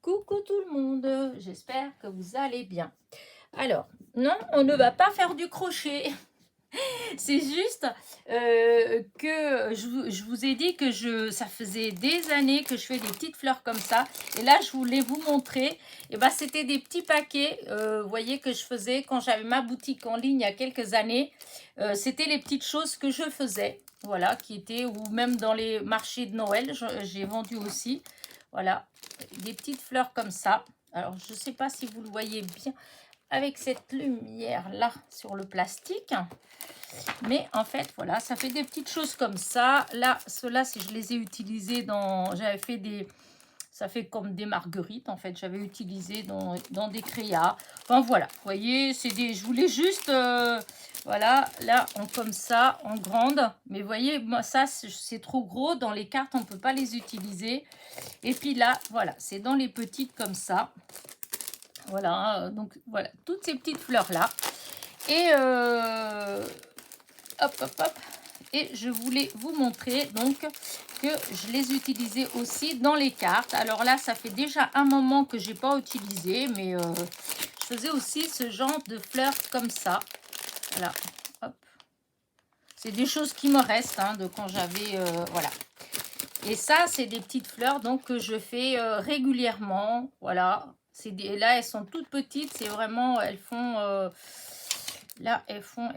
Coucou tout le monde, j'espère que vous allez bien. Alors, non, on ne va pas faire du crochet. C'est juste que je vous ai dit que ça faisait des années que je fais des petites fleurs comme ça. Et là, je voulais vous montrer. Et ben, c'était des petits paquets, vous voyez, que je faisais quand j'avais ma boutique en ligne il y a quelques années. C'était les petites choses que je faisais. Voilà, qui étaient, ou même dans les marchés de Noël, j'ai vendu aussi. Voilà, des petites fleurs comme ça. Alors, je ne sais pas si vous le voyez bien avec cette lumière-là sur le plastique. Mais en fait, voilà, ça fait des petites choses comme ça. Là, ceux-là, si je les ai utilisés dans... J'avais fait des... Ça fait comme des marguerites, en fait. J'avais utilisé dans des créas. Enfin, voilà. Vous voyez, c'est des... Je voulais juste... voilà, là, comme ça, en grande. Mais vous voyez, moi, ça, c'est trop gros. Dans les cartes, on ne peut pas les utiliser. Et puis là, voilà, c'est dans les petites comme ça. Voilà, donc voilà, toutes ces petites fleurs-là. Et hop, hop, hop. Et je voulais vous montrer donc que je les utilisais aussi dans les cartes. Alors là, ça fait déjà un moment que j'ai pas utilisé, mais je faisais aussi ce genre de fleurs comme ça. Voilà, hop. C'est des choses qui me restent hein, de quand j'avais, voilà. Et ça, c'est des petites fleurs donc que je fais régulièrement. Voilà, là, elles sont toutes petites. C'est vraiment, elles font, là, elles font,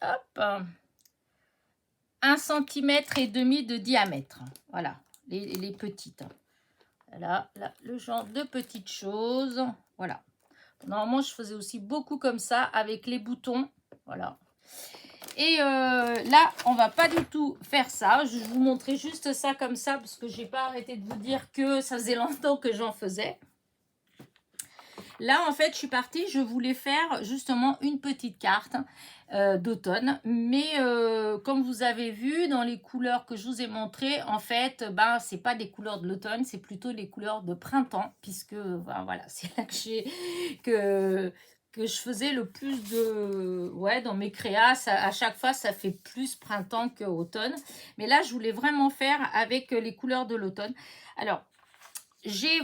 hop, 1,5 cm de diamètre. Voilà, les petites. Voilà, là, le genre de petites choses. Voilà. Normalement, je faisais aussi beaucoup comme ça avec les boutons. Voilà. Et là, on va pas du tout faire ça. Je vais vous montrer juste ça comme ça parce que j'ai pas arrêté de vous dire que ça faisait longtemps que j'en faisais. Là, en fait, je suis partie. Je voulais faire justement une petite carte d'automne. Mais comme vous avez vu dans les couleurs que je vous ai montrées, en fait, ben, c'est pas des couleurs de l'automne, c'est plutôt les couleurs de printemps. Puisque, ben, voilà, c'est là que je faisais le plus de... Ouais, dans mes créas, à chaque fois, ça fait plus printemps que automne. Mais là, je voulais vraiment faire avec les couleurs de l'automne. Alors, j'ai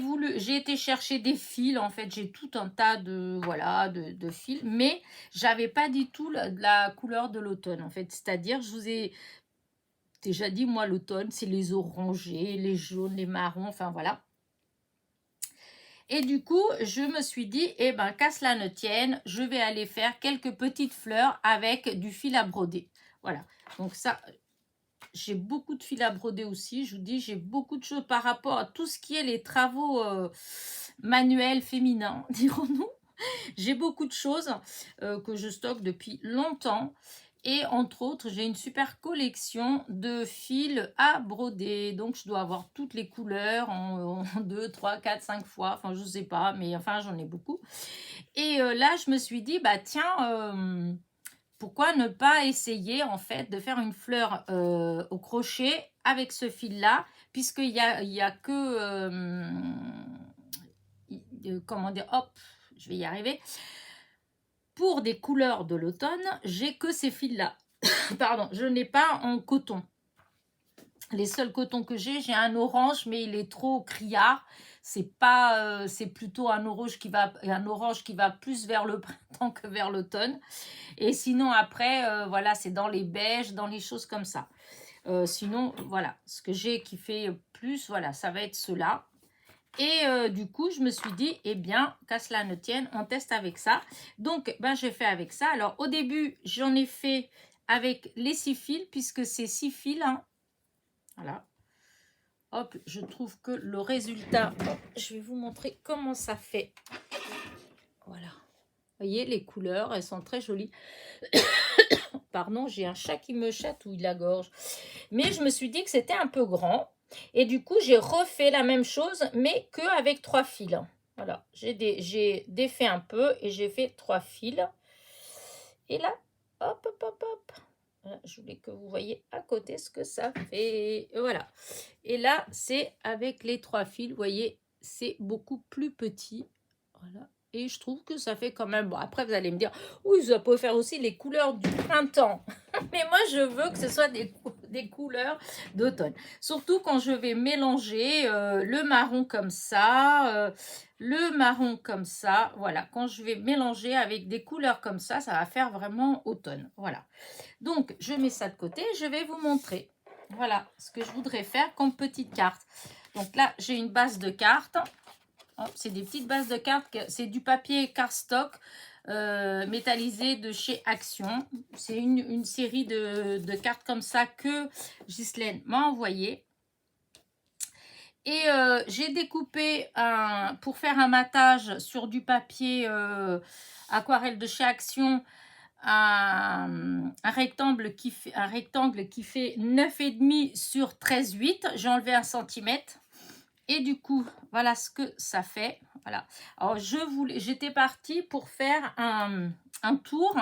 été chercher des fils. En fait, j'ai tout un tas de, voilà, de fils. Mais j'avais pas du tout la couleur de l'automne, en fait. C'est-à-dire, je vous ai déjà dit, moi, l'automne, c'est les orangés, les jaunes, les marrons, enfin, voilà. Et du coup, je me suis dit, eh ben, qu'à cela ne tienne, je vais aller faire quelques petites fleurs avec du fil à broder. Voilà. Donc ça, j'ai beaucoup de fil à broder aussi. Je vous dis, j'ai beaucoup de choses par rapport à tout ce qui est les travaux manuels féminins, dirons-nous. J'ai beaucoup de choses que je stocke depuis longtemps. Et entre autres, j'ai une super collection de fils à broder. Donc, je dois avoir toutes les couleurs en 2, 3, 4, 5 fois. Enfin, je ne sais pas, mais enfin, j'en ai beaucoup. Et là, je me suis dit, bah tiens, pourquoi ne pas essayer en fait de faire une fleur au crochet avec ce fil-là, puisqu'il y a que... comment dire, hop, je vais y arriver. Pour des couleurs de l'automne, j'ai que ces fils-là. Pardon, je n'ai pas en coton. Les seuls cotons que j'ai un orange, mais il est trop criard. C'est pas, c'est plutôt un orange qui va plus vers le printemps que vers l'automne. Et sinon après, voilà, c'est dans les beiges, dans les choses comme ça. Sinon, voilà, ce que j'ai qui fait plus, voilà, ça va être cela. Et du coup, je me suis dit, eh bien, qu'à cela ne tienne, on teste avec ça. Donc, ben, j'ai fait avec ça. Alors, au début, j'en ai fait avec les 6 fils, puisque c'est 6 fils. Hein. Voilà. Hop, je trouve que le résultat... Bon, je vais vous montrer comment ça fait. Voilà. Vous voyez, les couleurs, elles sont très jolies. Pardon, j'ai un chat qui me chatouille la gorge. Mais je me suis dit que c'était un peu grand. Et du coup, j'ai refait la même chose, mais qu'avec 3 fils. Voilà, j'ai défait un peu et j'ai fait 3 fils. Et là, hop, hop, hop, hop. Voilà, je voulais que vous voyez à côté ce que ça fait. Voilà. Et là, c'est avec les 3 fils. Vous voyez, c'est beaucoup plus petit. Voilà. Et je trouve que ça fait quand même... Bon, après, vous allez me dire, oui, ça peut faire aussi les couleurs du printemps. Mais moi, je veux que ce soit des couleurs d'automne. Surtout quand je vais mélanger le marron comme ça, le marron comme ça. Voilà, quand je vais mélanger avec des couleurs comme ça va faire vraiment automne. Voilà. Donc, je mets ça de côté. Je vais vous montrer. Voilà ce que je voudrais faire comme petite carte. Donc là, j'ai une base de cartes. C'est des petites bases de cartes, c'est du papier cardstock métallisé de chez Action. C'est une série de cartes comme ça que Ghislaine m'a envoyé. Et j'ai découpé pour faire un matage sur du papier aquarelle de chez Action, un rectangle qui fait 9,5 sur 13,8. J'ai enlevé 1 centimètre. Et du coup, voilà ce que ça fait. Voilà. Alors, j'étais partie pour faire un tour.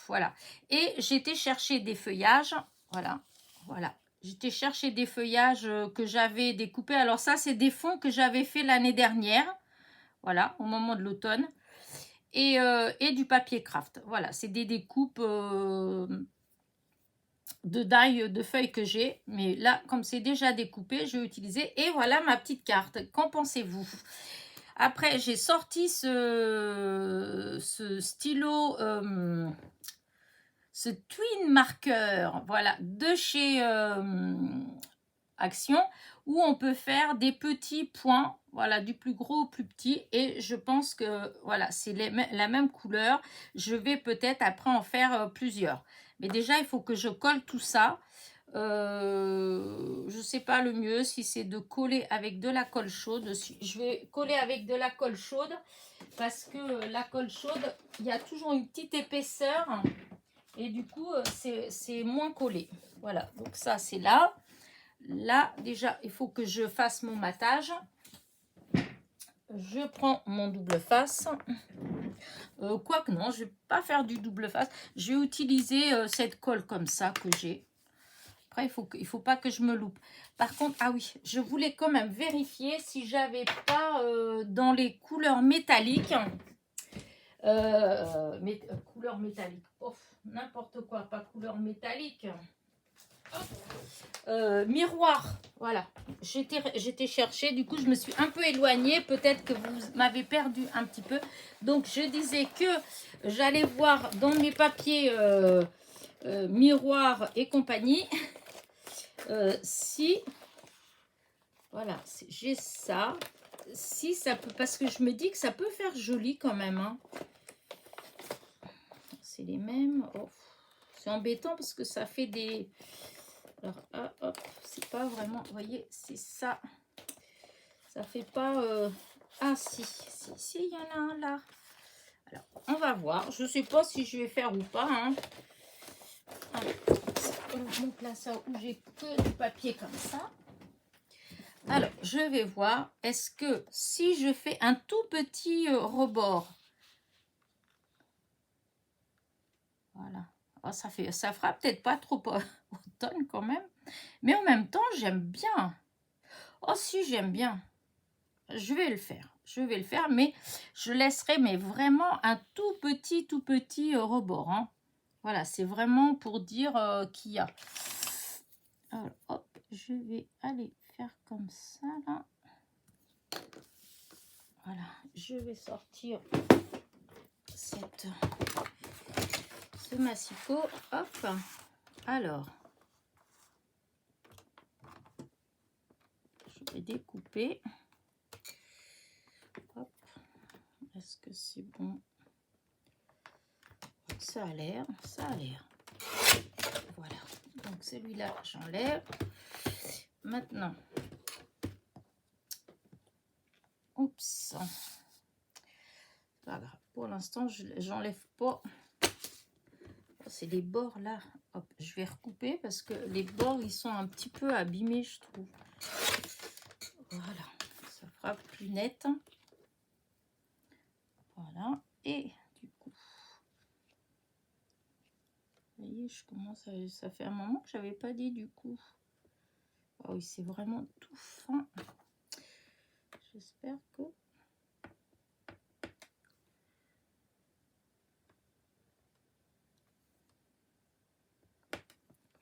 Voilà. Et j'étais chercher des feuillages. Voilà. Voilà. J'étais chercher des feuillages que j'avais découpés. Alors ça, c'est des fonds que j'avais fait l'année dernière. Voilà, au moment de l'automne. Et du papier craft. Voilà, c'est des découpes... de die de feuilles que j'ai, mais là comme c'est déjà découpé, je vais utiliser. Et voilà ma petite carte. Qu'en pensez-vous? Après, j'ai sorti ce stylo, ce twin marker, voilà, de chez Action, où on peut faire des petits points, voilà, du plus gros au plus petit. Et je pense que voilà, c'est la même couleur. Je vais peut-être après en faire plusieurs. Mais déjà, il faut que je colle tout ça. Je ne sais pas le mieux si c'est de coller avec de la colle chaude. Je vais coller avec de la colle chaude parce que la colle chaude, il y a toujours une petite épaisseur et du coup, c'est moins collé. Voilà, donc ça, c'est là. Là, déjà, il faut que je fasse mon matage. Je prends mon double face. Quoique non, je ne vais pas faire du double face. Je vais utiliser cette colle comme ça que j'ai. Après, il faut pas que je me loupe. Par contre, ah oui, je voulais quand même vérifier si j'avais pas dans les couleurs métalliques. Couleur métallique. N'importe quoi, pas couleur métallique. Miroir, voilà, j'étais chercher, du coup je me suis un peu éloignée, peut-être que vous m'avez perdu un petit peu. Donc je disais que j'allais voir dans mes papiers miroir et compagnie si voilà, j'ai ça, si ça peut, parce que je me dis que ça peut faire joli quand même, hein. C'est les mêmes. Oh, c'est embêtant parce que ça fait des... Alors, hop, c'est pas vraiment... Vous voyez, c'est ça. Ça fait pas... Ah, si, il y en a un là. Alors, on va voir. Je sais pas si je vais faire ou pas. Hein. Mon classeur où j'ai que du papier comme ça. Alors, je vais voir. Est-ce que si je fais un tout petit rebord... Voilà. Oh, ça fera peut-être pas trop automne quand même. Mais en même temps, j'aime bien. Oh si, j'aime bien. Je vais le faire. Je vais le faire, mais je laisserai vraiment un tout petit rebord. Hein. Voilà, c'est vraiment pour dire qu'il y a. Alors, hop, je vais aller faire comme ça, là. Voilà, je vais sortir ce massicot. Hop, alors, je vais découper. Hop, est-ce que c'est bon? Ça a l'air, ça a l'air. Voilà, donc celui-là, j'enlève. Maintenant, oups, pas grave. Pour l'instant, j'enlève pas. C'est les bords là. Hop, je vais recouper parce que les bords, ils sont un petit peu abîmés, je trouve. Voilà, ça fera plus net. Voilà, et du coup, vous voyez, je commence à... Ça fait un moment que j'avais pas dit du coup. Ah oui, c'est vraiment tout fin. J'espère que...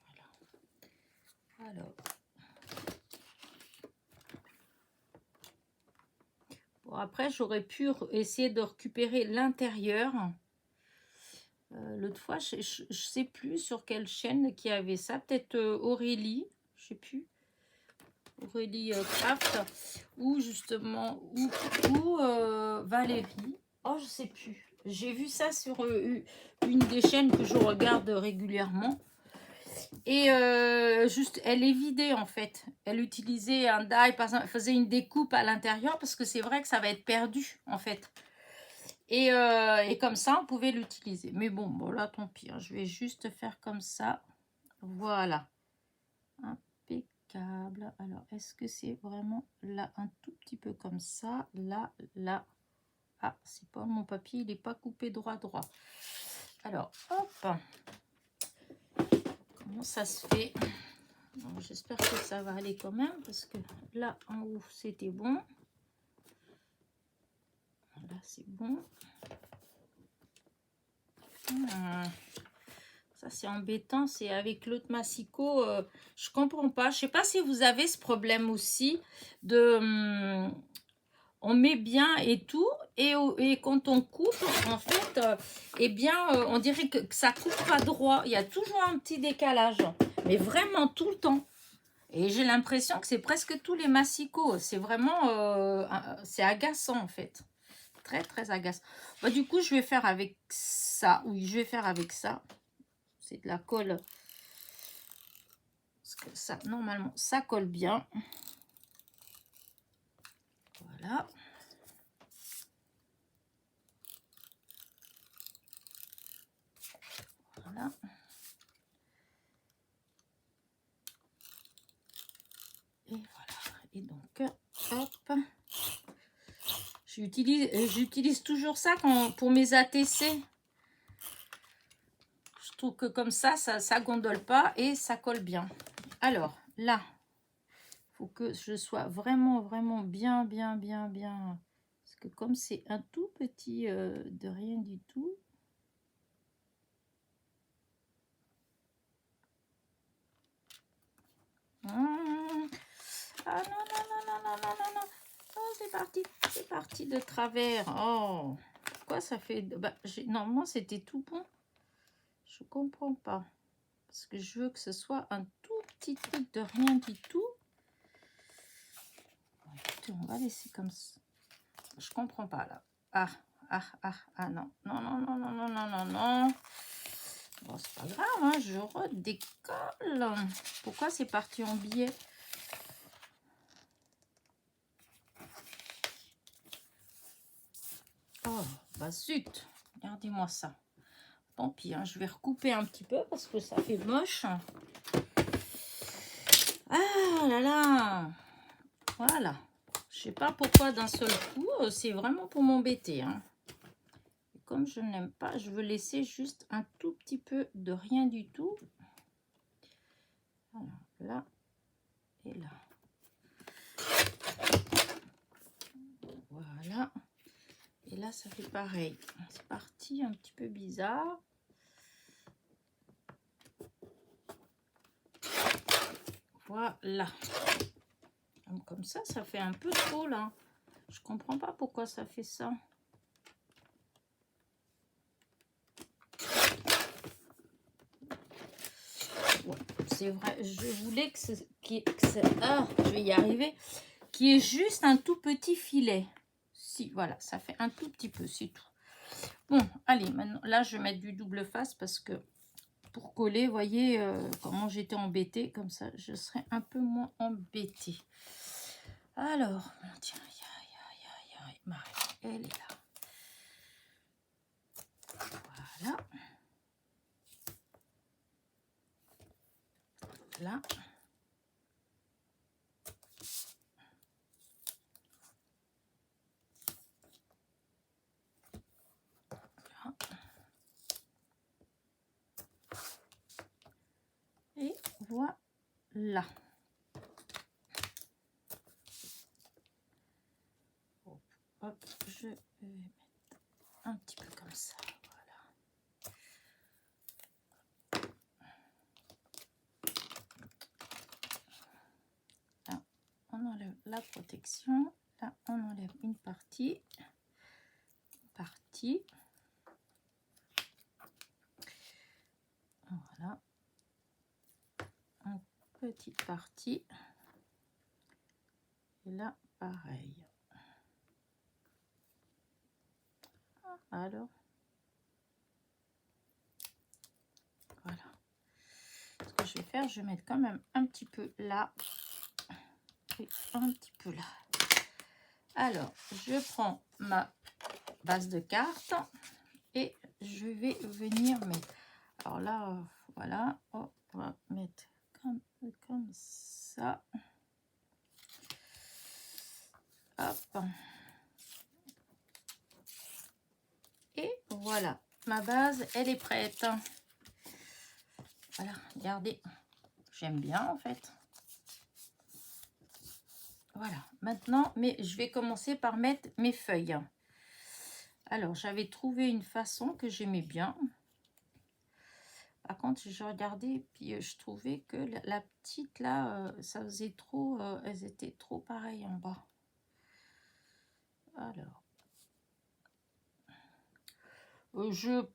Voilà. Alors... Bon, après, j'aurais pu essayer de récupérer l'intérieur. L'autre fois, je ne sais plus sur quelle chaîne qui avait ça. Peut-être Aurélie, je ne sais plus. Aurélie Craft. Ou justement, ou Valérie. Oh, je ne sais plus. J'ai vu ça sur une des chaînes que je regarde régulièrement. Et juste, elle est vidée en fait. Elle utilisait un die, par exemple, elle faisait une découpe à l'intérieur parce que c'est vrai que ça va être perdu en fait. Et comme ça, on pouvait l'utiliser. Mais bon, là, tant pis. Hein. Je vais juste faire comme ça. Voilà. Impeccable. Alors, est-ce que c'est vraiment là, un tout petit peu comme ça? Là, là. Ah, c'est pas mon papier, il n'est pas coupé droit. Alors, hop. Comment ça se fait? J'espère que ça va aller quand même, parce que là, en haut, c'était bon. Là, c'est bon. Ça, c'est embêtant. C'est avec l'autre massicot. Je comprends pas. Je sais pas si vous avez ce problème aussi de... on met bien et tout. Et quand on coupe, en fait, eh bien, on dirait que ça coupe pas droit. Il y a toujours un petit décalage. Mais vraiment tout le temps. Et j'ai l'impression que c'est presque tous les massicots. C'est vraiment... c'est agaçant, en fait. Très, très agaçant. Bah, du coup, je vais faire avec ça. Oui, je vais faire avec ça. C'est de la colle. Parce que ça, normalement, ça colle bien. Voilà. Voilà. Et voilà. Et donc, hop. J'utilise toujours ça pour mes ATC. Je trouve que comme ça gondole pas et ça colle bien. Alors, là, il faut que je sois vraiment, vraiment bien. Parce que comme c'est un tout petit de rien du tout. Ah non. Oh, c'est parti de travers. Oh, pourquoi ça fait... Bah, normalement, c'était tout bon. Je comprends pas. Parce que je veux que ce soit un tout petit truc de rien du tout. Écoutez, on va laisser comme ça. Je comprends pas, là. Ah, non. Non. Bon, c'est pas grave, hein, je redécolle. Pourquoi c'est parti en biais? Oh, bah zut. Regardez-moi ça. Tant pis, hein, je vais recouper un petit peu parce que ça fait moche. Ah là là. Voilà. Je sais pas pourquoi d'un seul coup. C'est vraiment pour m'embêter. Hein. Comme je n'aime pas, je veux laisser juste un tout petit peu de rien du tout. Voilà, là et là. Voilà. Et là, ça fait pareil. C'est parti un petit peu bizarre. Voilà. Comme ça fait un peu trop là. Je comprends pas pourquoi ça fait ça. Ouais, c'est vrai, je voulais que je vais y arriver. Qui est juste un tout petit filet. Si, voilà, ça fait un tout petit peu, c'est tout. Bon, allez, maintenant, là, je vais mettre du double face parce que pour coller, vous voyez comment j'étais embêtée. Comme ça, je serai un peu moins embêtée. Alors, tiens, Marie, elle est là. Voilà. Là. Et voilà. hop, je vais mettre un petit peu comme ça. Voilà. Là, on enlève la protection. Là, on enlève une partie. Voilà. Une petite partie. Et là, pareil. Alors, voilà. Ce que je vais faire, je vais mettre quand même un petit peu là et un petit peu là. Alors, je prends ma base de cartes et je vais venir mettre. Alors là, voilà, oh, on va mettre comme ça. Hop. Et voilà, ma base, elle est prête. Voilà, regardez, j'aime bien en fait. Voilà, maintenant, mais je vais commencer par mettre mes feuilles. Alors, j'avais trouvé une façon que j'aimais bien. Par contre, je regardais, puis je trouvais que la petite là, ça faisait trop, elles étaient trop pareilles en bas. Alors, je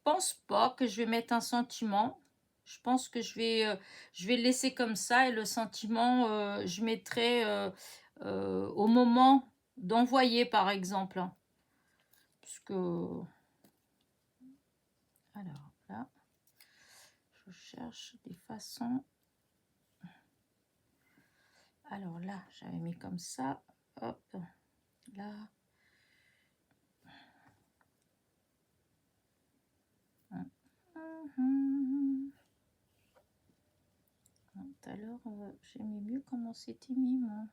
pense pas que je vais mettre un sentiment. Je pense que je vais le laisser comme ça et le sentiment, je mettrai au moment d'envoyer, par exemple. Puisque, alors là, je cherche des façons. Alors là, j'avais mis comme ça. Hop, là. Tout à l'heure, j'aimais mieux comment c'était mis, moi.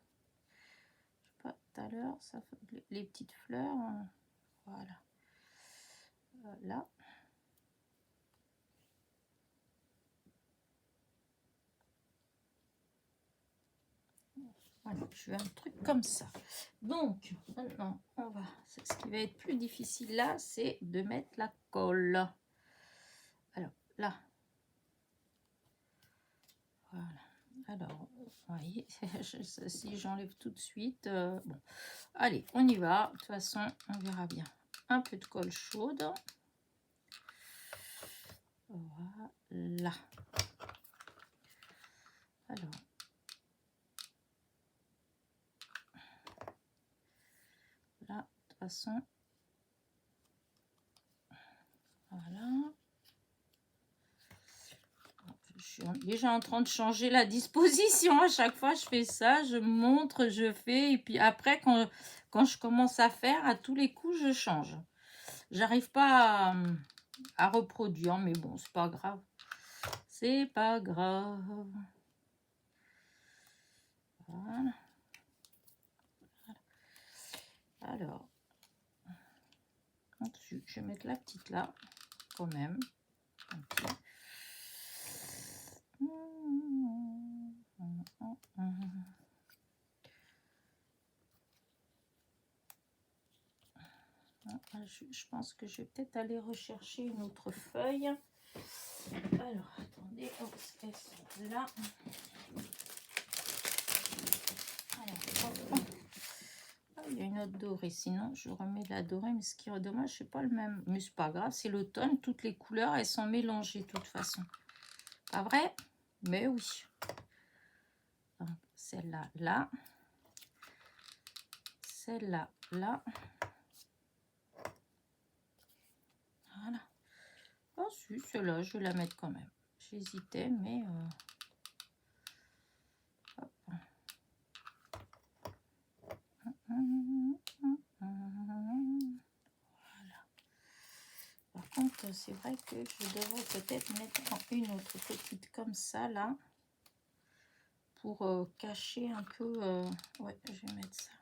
Je sais pas, tout à l'heure, ça fait les petites fleurs. Voilà. Là. Voilà, je veux un truc comme ça. Donc, maintenant, on va. Ce qui va être plus difficile là, c'est de mettre la colle. Alors, là. Voilà. Alors, vous voyez, si j'enlève tout de suite, bon. Allez, on y va. De toute façon, on verra bien. Un peu de colle chaude. Voilà. Alors. Là, de toute façon. Voilà. Je suis déjà en train de changer la disposition. À chaque fois, je fais ça, je montre, je fais. Et puis après, quand je commence à faire, à tous les coups, je change. J'arrive pas à reproduire, mais bon, c'est pas grave. C'est pas grave. Voilà. Alors, ensuite, je vais mettre la petite là, quand même. Okay. Je pense que je vais peut-être aller rechercher une autre feuille. Alors, attendez, elles sont là. Alors, il y a une autre dorée, sinon je remets la dorée, mais ce qui est dommage, c'est pas le même. Mais c'est pas grave, c'est l'automne, toutes les couleurs, elles sont mélangées de toute façon. Pas vrai? Mais oui. Celle-là, là. Celle-là, là. Voilà. Oh, si, celle-là, je vais la mettre quand même. J'hésitais, mais... Hop. Voilà. Par contre, c'est vrai que je devrais peut-être mettre une autre petite comme ça, là. Pour cacher un peu... ouais, je vais mettre ça.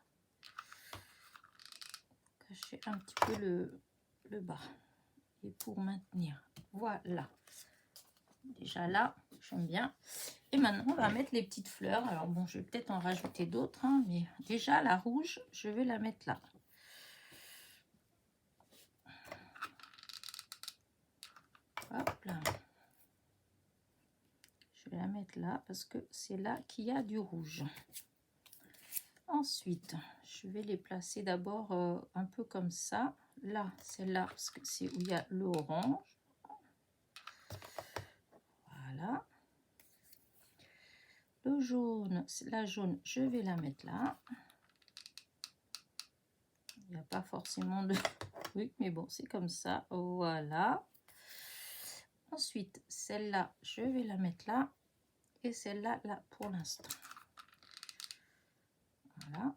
Cacher un petit peu le bas. Et pour maintenir. Voilà. Déjà là, j'aime bien. Et maintenant, on va mettre les petites fleurs. Alors bon, je vais peut-être en rajouter d'autres, hein, mais déjà la rouge, je vais la mettre là. hop là. Je vais la mettre là parce que c'est là qu'il y a du rouge. Ensuite, je vais les placer d'abord un peu comme ça. Là, celle-là, parce que c'est où il y a le orange. Voilà. Le jaune, la jaune, je vais la mettre là. Il n'y a pas forcément de truc, mais bon, c'est comme ça. Voilà. Ensuite, celle-là, je vais la mettre là. Et celle-là, là, pour l'instant. Voilà.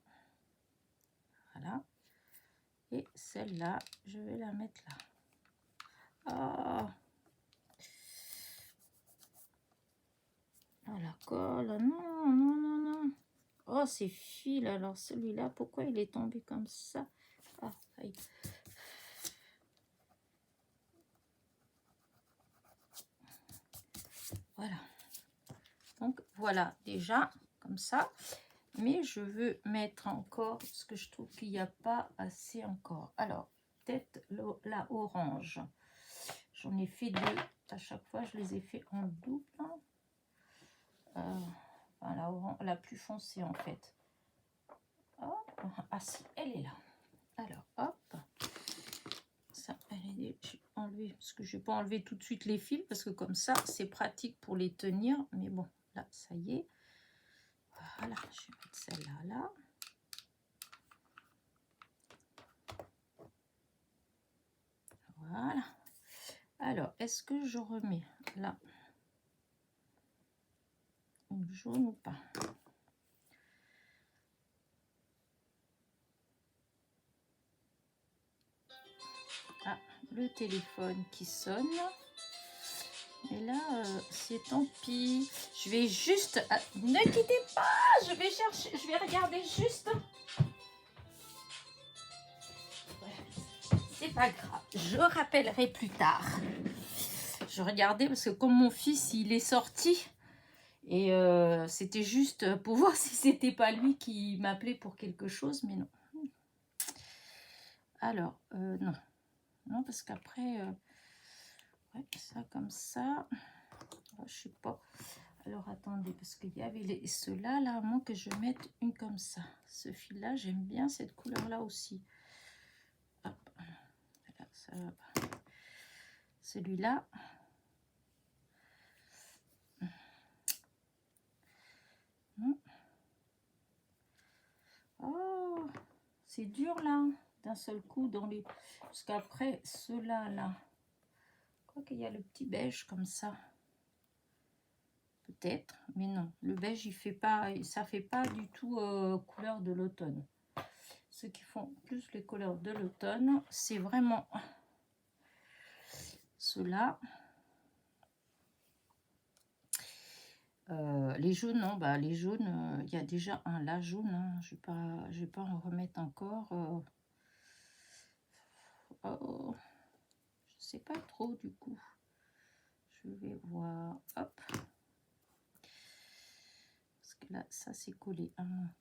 Voilà. Et celle-là, je vais la mettre là. Oh. Ah, la colle. Non, non, non, non. Oh, c'est fil. Alors, celui-là, pourquoi il est tombé comme ça? Ah, aïe. Voilà. Donc, voilà, déjà, comme ça. Mais je veux mettre encore, parce que je trouve qu'il n'y a pas assez encore. Alors, peut-être la orange. J'en ai fait deux. À chaque fois, je les ai fait en double. Enfin, la plus foncée, en fait. Hop. Ah si, elle est là. Alors, hop. Ça, elle est... J'ai enlevé, parce que je ne vais pas enlever tout de suite les fils, parce que comme ça, c'est pratique pour les tenir. Mais bon, là, ça y est. Voilà, je vais mettre celle-là, là. Voilà. Alors, est-ce que je remets là une jaune ou pas? Ah, le téléphone qui sonne. Et là, c'est tant pis. Je vais juste... Ah, ne quittez pas. Je vais chercher. Je vais regarder juste. C'est pas grave. Je rappellerai plus tard. Je regardais parce que comme mon fils, il est sorti. Et c'était juste pour voir si c'était pas lui qui m'appelait pour quelque chose. Mais non. Alors, non. Non, parce qu'après... ouais, ça comme ça. Oh, je sais pas. Alors attendez, parce qu'il y avait ceux-là, là, à moins que je mette une comme ça. Ce fil-là, j'aime bien cette couleur-là aussi. Hop. Là, ça va pas. Celui-là. Oh, c'est dur là, d'un seul coup dans les. Parce qu'après, ceux-là, là. Je crois qu'il y a le petit beige comme ça. Peut-être, mais non. Le beige, il fait pas, ça fait pas du tout couleur de l'automne. Ceux qui font plus les couleurs de l'automne, c'est vraiment ceux-là. Les jaunes, non, bah les jaunes, il y a déjà un là jaune. Hein, je vais pas en remettre encore. Oh, je sais pas trop du coup. Je vais voir. Hop. Parce que là, ça c'est collé.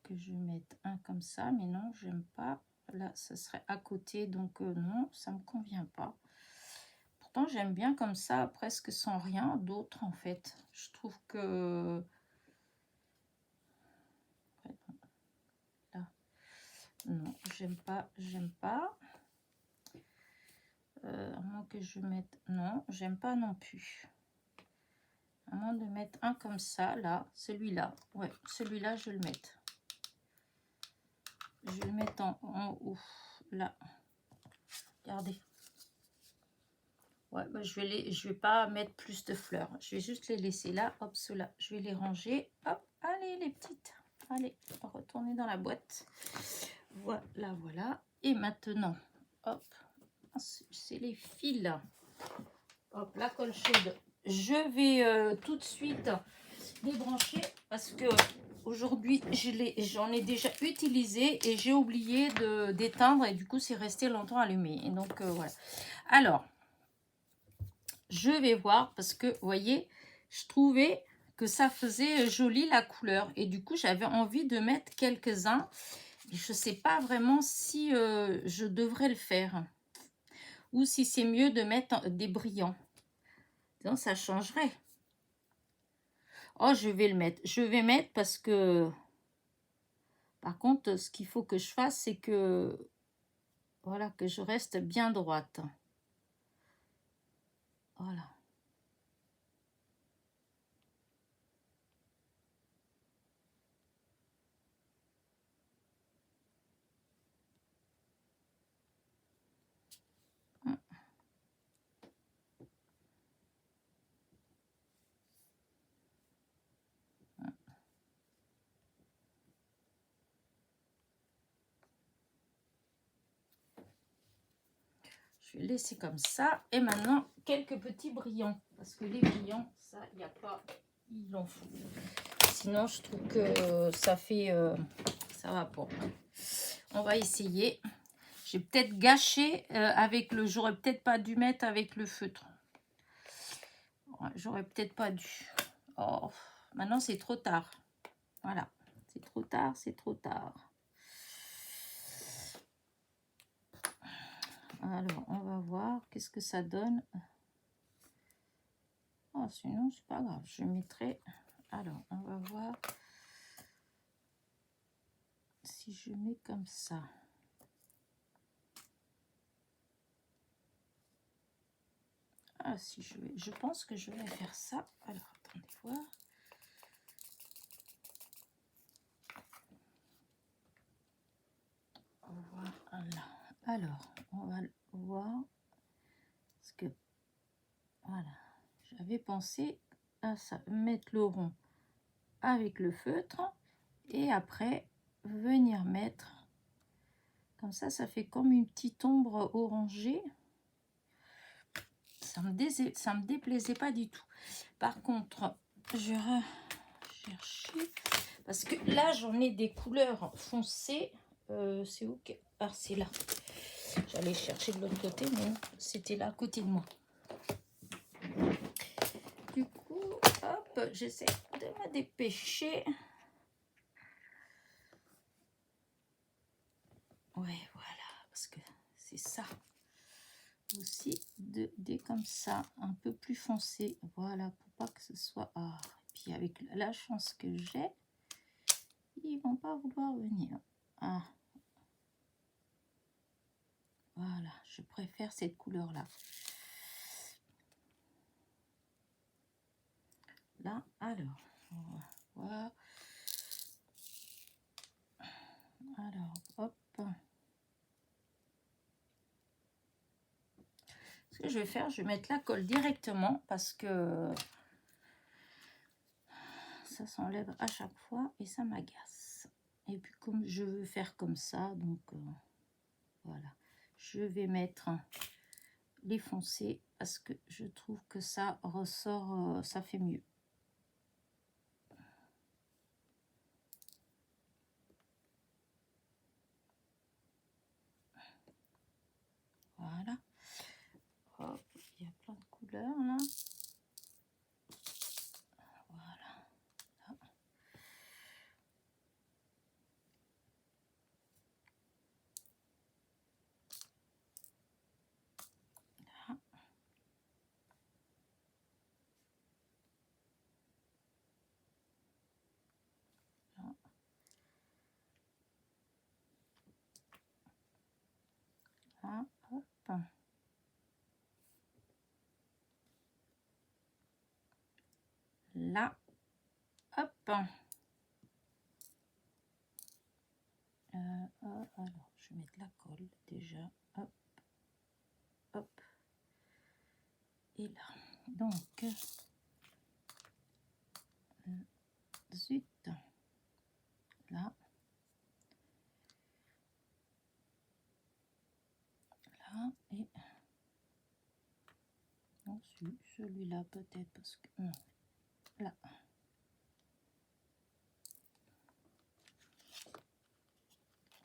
Que je mette un comme ça, mais non, j'aime pas. Là, ça serait à côté, donc non, ça me convient pas. Pourtant, j'aime bien comme ça, presque sans rien d'autre en fait. Je trouve que là, non, j'aime pas, j'aime pas. À moins que je mette, non, j'aime pas non plus. À moins de mettre un comme ça, là, celui-là. Ouais, celui-là, je vais le mettre. Je vais le mettre en haut, là. Regardez. Ouais, bah, je vais pas mettre plus de fleurs. Je vais juste les laisser là. Hop, ceux-là, je vais les ranger. Hop, allez les petites. Allez, on va retourner dans la boîte. Voilà, voilà. Et maintenant, hop, c'est les fils. Hop, la colle chaude. Je vais tout de suite débrancher parce que aujourd'hui, j'en ai déjà utilisé et j'ai oublié d'éteindre et du coup, c'est resté longtemps allumé. Et donc, voilà. Alors, je vais voir parce que, vous voyez, je trouvais que ça faisait joli la couleur. Et du coup, j'avais envie de mettre quelques-uns. Je ne sais pas vraiment si je devrais le faire. Ou si c'est mieux de mettre des brillants. Donc, ça changerait. Oh, je vais le mettre. Je vais mettre parce que... Par contre, ce qu'il faut que je fasse, c'est que... Voilà, que je reste bien droite. Voilà. Je vais laisser comme ça. Et maintenant, quelques petits brillants. Parce que les brillants, ça, il n'y a pas... Il en faut. Sinon, je trouve que ça fait... ça va pas. On va essayer. J'ai peut-être gâché avec le... J'aurais peut-être pas dû mettre avec le feutre. Ouais, j'aurais peut-être pas dû. Oh, maintenant, c'est trop tard. Voilà. C'est trop tard, c'est trop tard. Alors, on va voir qu'est-ce que ça donne. Oh, sinon, c'est pas grave. Je mettrai... Alors, on va voir si je mets comme ça. Ah, si je vais... Je pense que je vais faire ça. Alors, attendez voir. Voilà. Alors, on va voir. Parce que... Voilà. J'avais pensé à ça. Mettre le rond avec le feutre. Et après, venir mettre... Comme ça fait comme une petite ombre orangée. Ça me déplaisait pas du tout. Par contre, je vais chercher... Parce que là, j'en ai des couleurs foncées. C'est où que... Ah, c'est là. J'allais chercher de l'autre côté, mais c'était là à côté de moi. Du coup, hop, j'essaie de me dépêcher. Ouais, voilà, parce que c'est ça. Aussi, des comme ça, un peu plus foncé. Voilà, pour pas que ce soit... Ah, et puis avec la chance que j'ai, ils vont pas vouloir venir. Ah. Voilà, je préfère cette couleur-là. Là, alors, on va voir. Alors, hop. Ce que je vais faire, je vais mettre la colle directement parce que ça s'enlève à chaque fois et ça m'agace. Et puis comme je veux faire comme ça, donc voilà. Je vais mettre les foncés parce que je trouve que ça ressort, ça fait mieux. Voilà. Hop, il y a plein de couleurs là. Voilà. Là. Là. Là. Là. Hop. Là. Hop. Alors, je vais mettre la colle déjà. Hop, hop. Et là. Donc, zut. Là. Là. Et... Ensuite, celui-là peut-être parce que... Non. Là.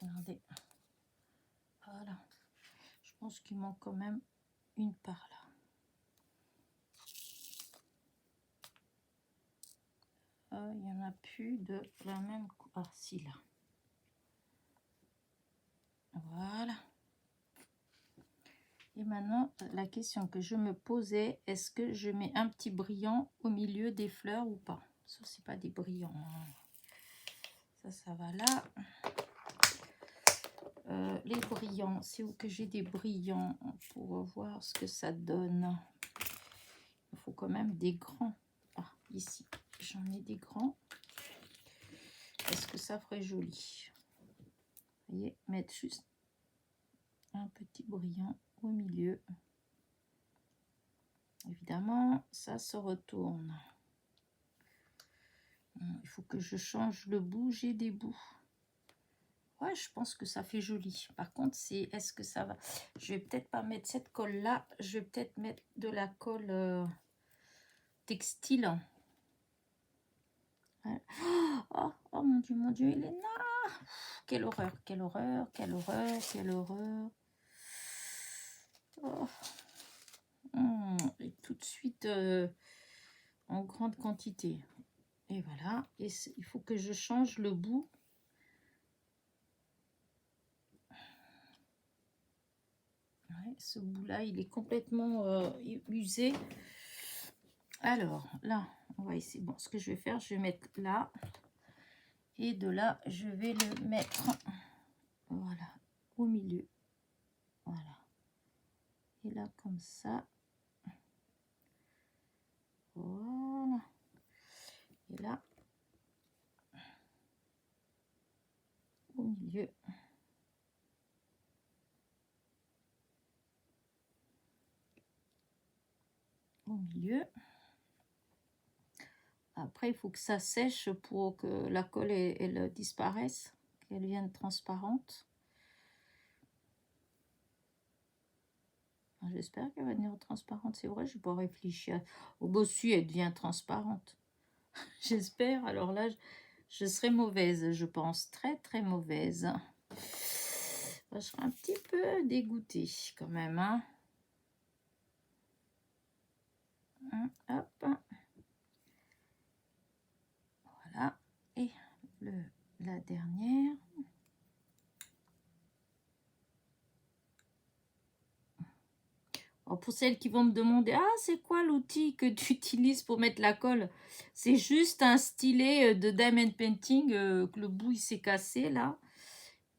Regardez. Voilà. Je pense qu'il manque quand même une part là. Il n'y en a plus de la même... Ah, si, là. Voilà. Et maintenant, la question que je me posais, est-ce que je mets un petit brillant au milieu des fleurs ou pas? Ça, c'est pas des brillants. Ça va là. Les brillants, c'est où que j'ai des brillants pour voir ce que ça donne. Il faut quand même des grands. Ah, ici, j'en ai des grands. Est-ce que ça ferait joli? Vous voyez, mettre juste un petit brillant au milieu. Évidemment, ça se retourne. Il faut que je change le bout. J'ai des bouts. Ouais, je pense que ça fait joli. Par contre, c'est est-ce que ça va? Je vais peut-être pas mettre cette colle là. Je vais peut-être mettre de la colle textile. Ouais. Oh mon Dieu, Elena! Quelle horreur, quelle horreur, quelle horreur, quelle horreur. Oh. Et tout de suite en grande quantité. Et voilà. Et il faut que je change le bout. Ouais, ce bout-là, il est complètement usé. Alors, là, on va essayer. Bon, ce que je vais faire, je vais mettre là. Et de là, je vais le mettre, voilà, au milieu. Voilà. Et là, comme ça. Voilà. Et là, au milieu. Au milieu. Après, il faut que ça sèche pour que la colle elle disparaisse, qu'elle devienne transparente. J'espère qu'elle va devenir transparente. C'est vrai, je n'ai pas réfléchi. Au bossu, elle devient transparente. J'espère. Alors là, je serai mauvaise, je pense. Très, très mauvaise. Je serai un petit peu dégoûtée quand même. Hein. Hop. Voilà. Et la dernière. Alors pour celles qui vont me demander, ah, c'est quoi l'outil que tu utilises pour mettre la colle? C'est juste un stylet de Diamond Painting, que le bout il s'est cassé là.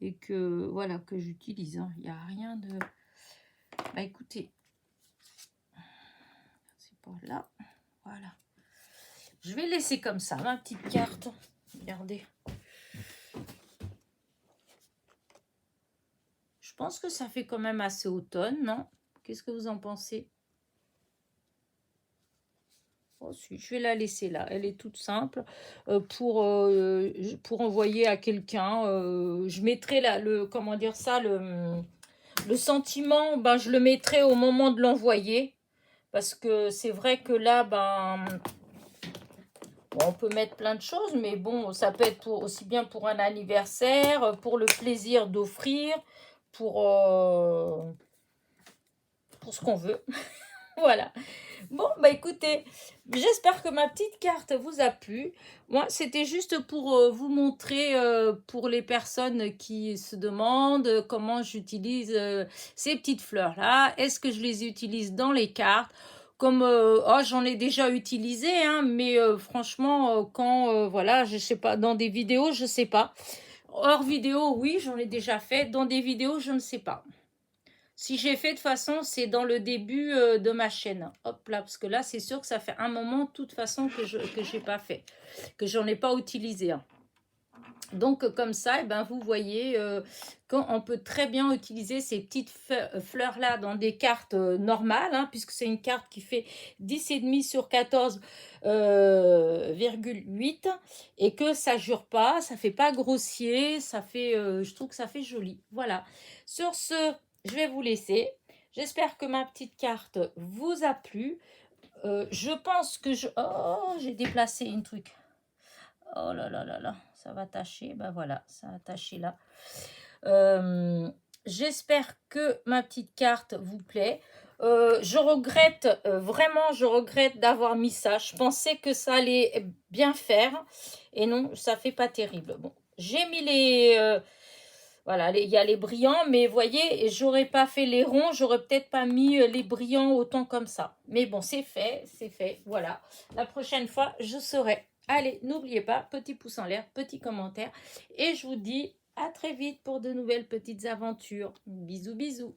Et que, voilà, que j'utilise. Il n'y a rien de... Bah écoutez, c'est pas là. Voilà. Je vais laisser comme ça ma petite carte. Regardez. Je pense que ça fait quand même assez automne, non? Qu'est-ce que vous en pensez? Ensuite, je vais la laisser là. Elle est toute simple pour envoyer à quelqu'un. Je mettrai là, comment dire ça, le sentiment, ben, je le mettrai au moment de l'envoyer. Parce que c'est vrai que là, ben, on peut mettre plein de choses, mais bon, ça peut être aussi bien pour un anniversaire, pour le plaisir d'offrir, pour ce qu'on veut. Voilà. Bon, bah écoutez, j'espère que ma petite carte vous a plu. Moi, c'était juste pour vous montrer, pour les personnes qui se demandent comment j'utilise ces petites fleurs-là. Est-ce que je les utilise dans les cartes? Comme, j'en ai déjà utilisé, hein, mais franchement, quand, voilà, je sais pas, dans des vidéos, je sais pas. Hors vidéo, oui, j'en ai déjà fait. Dans des vidéos, je ne sais pas. Si j'ai fait de toute façon, c'est dans le début de ma chaîne. Hop là, parce que là, c'est sûr que ça fait un moment, de toute façon, que je n'ai pas fait, que j'en ai pas utilisé. Hein. Donc, comme ça, eh ben, vous voyez qu'on peut très bien utiliser ces petites fleurs-là dans des cartes normales, hein, puisque c'est une carte qui fait 10,5 sur 14,8 et que ça jure pas, ça fait pas grossier, ça fait, je trouve que ça fait joli. Voilà. Sur ce, je vais vous laisser. J'espère que ma petite carte vous a plu. Je pense que j'ai déplacé une truc. Oh là là là là, ça va tâcher. Ben voilà, ça a taché là. J'espère que ma petite carte vous plaît. Je regrette, vraiment, je regrette d'avoir mis ça. Je pensais que ça allait bien faire. Et non, ça fait pas terrible. Bon, j'ai mis Voilà, il y a les brillants, mais vous voyez, j'aurais pas fait les ronds, j'aurais peut-être pas mis les brillants autant comme ça. Mais bon, c'est fait, voilà. La prochaine fois, je saurai. Allez, n'oubliez pas, petit pouce en l'air, petit commentaire. Et je vous dis à très vite pour de nouvelles petites aventures. Bisous, bisous.